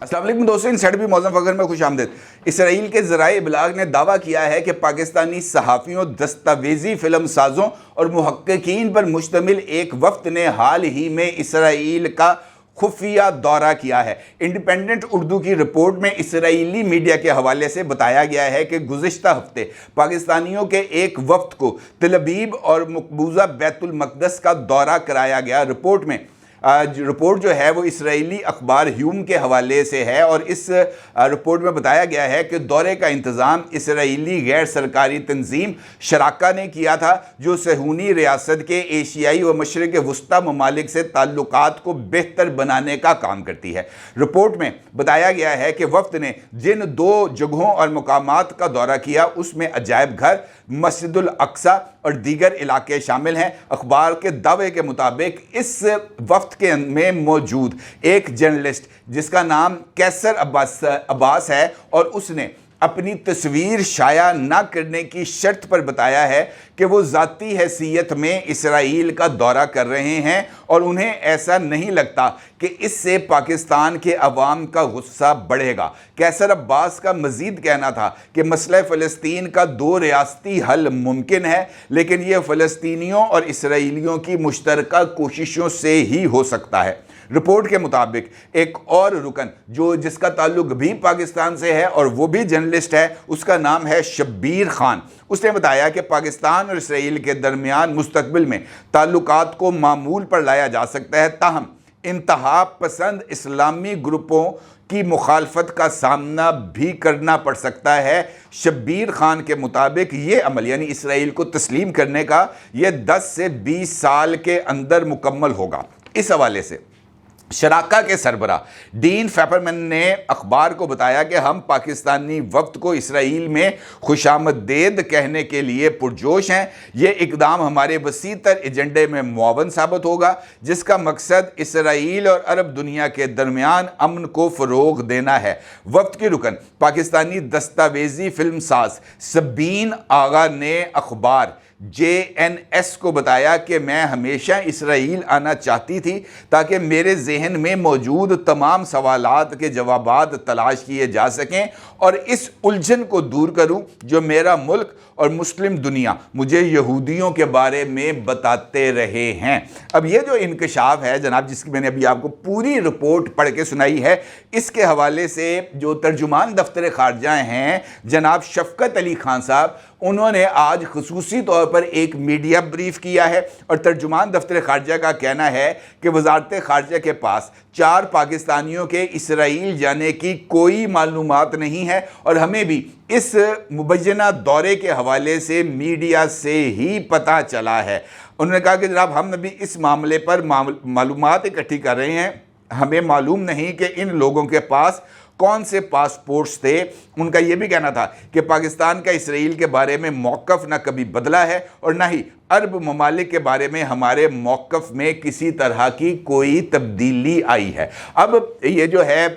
अस्सलाम वालेकुम दोस्तों, इंसाइड भी मौज़ूद फ़खर में खुश आमदीद। इसराइल के ज़राए इबलाग ने दावा किया है कि पाकिस्तानी सहाफ़ियों, दस्तावेज़ी फ़िल्म साज़ों और मुहक्किकीन पर मुश्तमिल एक वफ़द ने हाल ही में इसराइल का खुफिया दौरा किया है। इंडिपेंडेंट उर्दू की रिपोर्ट में इसराइली मीडिया के हवाले से बताया गया है कि गुज़िश्ता हफ्ते पाकिस्तानियों के एक वफ़द को तल अबीब और मकबूजा बैतुल मक़दस का दौरा कराया गया। रिपोर्ट जो है वो इसराइली अखबार ह्यूम के हवाले से है और इस रिपोर्ट में बताया गया है कि दौरे का इंतज़ाम इसराइली गैर सरकारी तंजीम शराका ने किया था, जो सहूनी रियासत के एशियाई व मशरिक़ वस्ता ममालिक से ताल्लुकात को बेहतर बनाने का काम करती है। रिपोर्ट में बताया गया है कि वफ़द ने जिन दो जगहों और मकामात का दौरा किया उसमें अजायब घर, मस्जिदुल अक्सा और दीगर इलाके शामिल हैं। अखबार के दावे के मुताबिक इस वफ़द के में मौजूद एक जर्नलिस्ट जिसका नाम कैसर अब्बास है और उसने अपनी तस्वीर शाया ना करने की शर्त पर बताया है कि वो ज़ाती हैसियत में इसराइल का दौरा कर रहे हैं और उन्हें ऐसा नहीं लगता कि इससे पाकिस्तान के अवाम का गुस्सा बढ़ेगा। कैसर अब्बास का मज़ीद कहना था कि मसला फ़लस्तीन का दो रियासती हल मुमकिन है, लेकिन यह फ़लस्तीनियों और इसराइलियों की मुश्तरका कोशिशों से ही हो सकता है। रिपोर्ट के मुताबिक एक और रुकन जिसका ताल्लुक भी पाकिस्तान से है और वो भी जर्नलिस्ट है, उसका नाम है शब्बीर खान। उसने बताया कि पाकिस्तान और इसराइल के दरमियान मुस्तकबिल में ताल्लुकात को मामूल पर लाया जा सकता है, ताहम इंतहा पसंद इस्लामी ग्रुपों की मुखालफत का सामना भी करना पड़ सकता है। शब्बीर खान के मुताबिक ये अमल यानी इसराइल को तस्लीम करने का ये 10 से 20 साल के अंदर मुकम्मल होगा। इस हवाले से शराका के सरबरा डीन फेपरमैन ने अखबार को बताया कि हम पाकिस्तानी वक्त को इसराइल में खुशामदीद कहने के लिए पुरजोश हैं। ये इकदाम हमारे वसीतर एजेंडे में मुआवन साबित होगा, जिसका मकसद इसराइल और अरब दुनिया के दरमियान अमन को फ़रोग़ देना है। वक्त की रुकन पाकिस्तानी दस्तावेज़ी फिल्म साज सबीन आगा ने अखबार JNS को बताया कि मैं हमेशा इसराइल आना चाहती थी ताकि मेरे जहन में मौजूद तमाम सवालात के जवाबात तलाश किए जा सकें और इस उलझन को दूर करूं जो मेरा मुल्क और मुस्लिम दुनिया मुझे यहूदियों के बारे में बताते रहे हैं। अब ये जो इंकशाफ है जनाब, जिसकी मैंने अभी आपको पूरी रिपोर्ट पढ़ के सुनाई है, इसके हवाले से जो तर्जुमान दफ्तर खारजा हैं जनाब शफकत अली खान साहब, उन्होंने आज खुसूसी तौर पर एक मीडिया ब्रीफ किया है और तर्जुमान दफ्तर खारजा का कहना है कि वजारत खारजा के पास 4 पाकिस्तानियों के इसराइल जाने की कोई मालूमात नहीं है और हमें भी इस मुबैना दौरे के हवाले से मीडिया से ही पता चला है। उन्होंने कहा कि जनाब हम अभी इस मामले पर मालूमात इकट्ठी कर रहे हैं, हमें मालूम नहीं कि इन लोगों के पास कौन से पासपोर्ट्स थे। उनका यह भी कहना था कि पाकिस्तान का इसराइल के बारे में मौक़िफ़ ना कभी बदला है और ना ही अरब ममालिक के बारे में हमारे मौक़िफ़ में किसी तरह की कोई तब्दीली आई है। अब ये जो है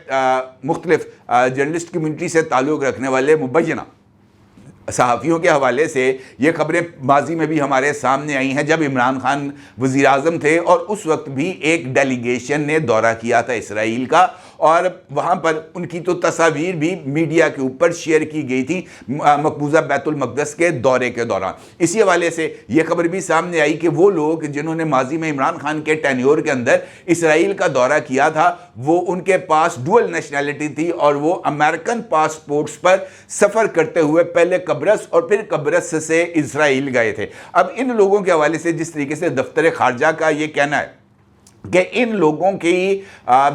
मुख्तलिफ जर्नलिस्ट कम्यूनिटी से ताल्लुक़ रखने वाले मुबैना सहाफ़ियों के हवाले से ये खबरें माजी में भी हमारे सामने आई हैं, जब इमरान खान वज़ीर आज़म थे और उस वक्त भी एक डेलीगेशन ने दौरा किया था इसराइल का और वहाँ पर उनकी तो तस्वीर भी मीडिया के ऊपर शेयर की गई थी मकबूजा बैतुल मक़दस के दौरे के दौरान। इसी हवाले से ये खबर भी सामने आई कि वो लोग जिन्होंने माजी में इमरान खान के टेन्योर के अंदर इसराइल का दौरा किया था, वो उनके पास डुअल नेशनैलिटी थी और वो अमेरिकन पासपोर्ट्स पर सफ़र करते हुए पहले कब्रस और फिर कब्रस से इसराइल गए थे। अब इन लोगों के हवाले से जिस तरीके से दफ्तर खारजा का ये कहना है कि इन लोगों की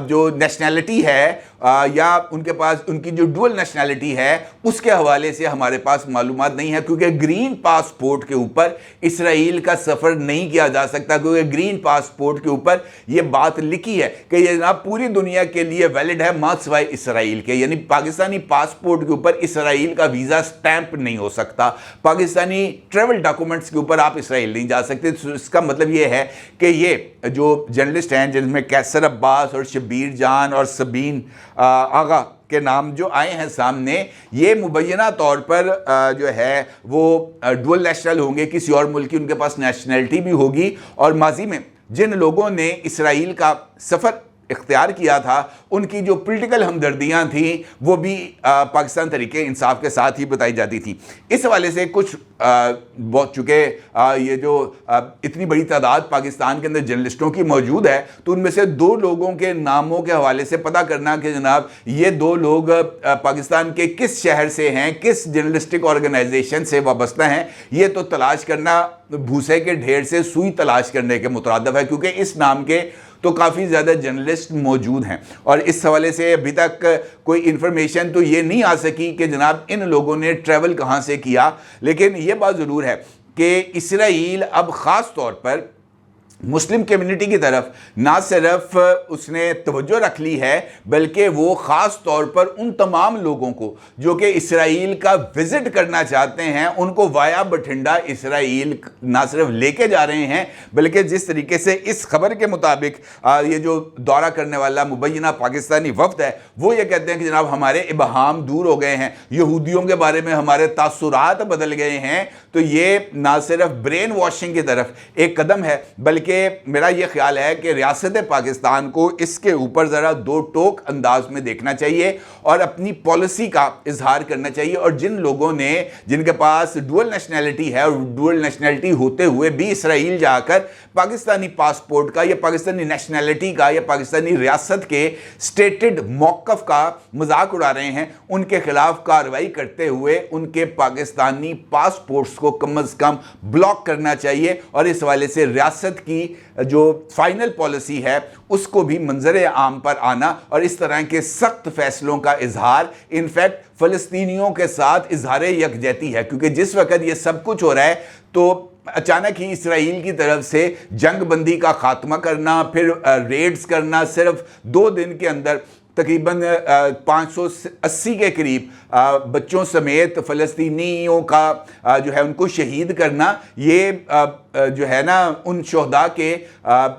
जो नेशनैलिटी है या उनके पास उनकी जो डुअल नेशनैलिटी है उसके हवाले से हमारे पास मालूमात नहीं है, क्योंकि ग्रीन पासपोर्ट के ऊपर इसराइल का सफ़र नहीं किया जा सकता, क्योंकि ग्रीन पासपोर्ट के ऊपर ये बात लिखी है कि ये जनाब पूरी दुनिया के लिए वैलिड है मात्र सिवाय इसराइल के, यानी पाकिस्तानी पासपोर्ट के ऊपर इसराइल का वीज़ा स्टैंप नहीं हो सकता, पाकिस्तानी ट्रेवल डॉक्यूमेंट्स के ऊपर आप इसराइल नहीं जा सकते। तो इसका मतलब ये है कि ये जो जर्नलिस्ट हैं जिनमें कैसर अब्बास और शब्बीर जान और सबीन आगा के नाम जो आए हैं सामने, ये मुबैना तौर पर जो है वो डुअल नेशनल होंगे, किसी और मुल्क की उनके पास नेशनैलिटी भी होगी। और माजी में जिन लोगों ने इसराइल का सफ़र اختیار کیا تھا ان کی جو پولیٹیکل ہمدردیاں تھیں وہ بھی پاکستان تحریک انصاف کے ساتھ ہی بتائی جاتی تھیں۔ اس حوالے سے کچھ بہت چونکہ یہ جو اتنی بڑی تعداد پاکستان کے اندر جرنلسٹوں کی موجود ہے تو ان میں سے 2 لوگوں کے ناموں کے حوالے سے پتہ کرنا کہ جناب یہ 2 لوگ پاکستان کے کس شہر سے ہیں، کس جرنلسٹک آرگنائزیشن سے وابستہ ہیں، یہ تو تلاش کرنا بھوسے کے ڈھیر سے سوئی تلاش کرنے کے مترادف ہے، کیونکہ اس نام کے تو کافی زیادہ جرنلسٹ موجود ہیں اور اس حوالے سے ابھی تک کوئی انفارمیشن تو یہ نہیں آ سکی کہ جناب ان لوگوں نے ٹریول کہاں سے کیا۔ لیکن یہ بات ضرور ہے کہ اسرائیل اب خاص طور پر مسلم کمیونٹی کی طرف نہ صرف اس نے توجہ رکھ لی ہے بلکہ وہ خاص طور پر ان تمام لوگوں کو جو کہ اسرائیل کا وزٹ کرنا چاہتے ہیں ان کو وایا بٹھنڈا اسرائیل نہ صرف لے کے جا رہے ہیں بلکہ جس طریقے سے اس خبر کے مطابق یہ جو دورہ کرنے والا مبینہ پاکستانی وفد ہے وہ یہ کہتے ہیں کہ جناب ہمارے ابہام دور ہو گئے ہیں، یہودیوں کے بارے میں ہمارے تاثرات بدل گئے ہیں، تو یہ نہ صرف برین واشنگ کی طرف ایک قدم ہے بلکہ میرا یہ خیال ہے کہ ریاست پاکستان کو اس کے اوپر ذرا 2 ٹوک انداز میں دیکھنا چاہیے اور اپنی پالیسی کا اظہار کرنا چاہیے، اور جن لوگوں نے جن کے پاس ڈوئل نیشنلٹی ہے اور ڈوئل نیشنلٹی ہوتے ہوئے بھی اسرائیل جا کر پاکستانی پاسپورٹ کا یا پاکستانی نیشنلٹی کا یا پاکستانی ریاست کے سٹیٹڈ موقف کا مذاق اڑا رہے ہیں ان کے خلاف کارروائی کرتے ہوئے ان کے پاکستانی پاسپورٹس کو کم از کم بلاک کرنا چاہیے، اور اس حوالے سے ریاست کی جو فائنل پالیسی ہے اس کو بھی منظر عام پر آنا اور اس طرح کے سخت فیصلوں کا اظہار انفیکٹ فلسطینیوں کے ساتھ اظہار یکجہتی ہے، کیونکہ جس وقت یہ سب کچھ ہو رہا ہے تو اچانک ہی اسرائیل کی طرف سے جنگ بندی کا خاتمہ کرنا، پھر ریڈز کرنا، صرف 2 دن کے اندر تقریباً 580 کے قریب بچوں سمیت فلسطینیوں کا جو ہے ان کو شہید کرنا، یہ جو ہے نا ان شہداء کے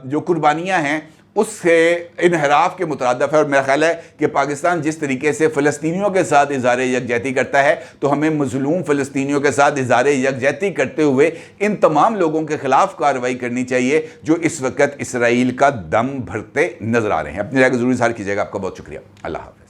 جو قربانیاں ہیں اس سے انحراف کے مترادف ہے، اور میرا خیال ہے کہ پاکستان جس طریقے سے فلسطینیوں کے ساتھ اظہار یکجہتی کرتا ہے تو ہمیں مظلوم فلسطینیوں کے ساتھ اظہار یکجہتی کرتے ہوئے ان تمام لوگوں کے خلاف کارروائی کرنی چاہیے جو اس وقت اسرائیل کا دم بھرتے نظر آ رہے ہیں۔ اپنی رائے کو ضرور اظہار کیجیے گا۔ آپ کا بہت شکریہ۔ اللہ حافظ۔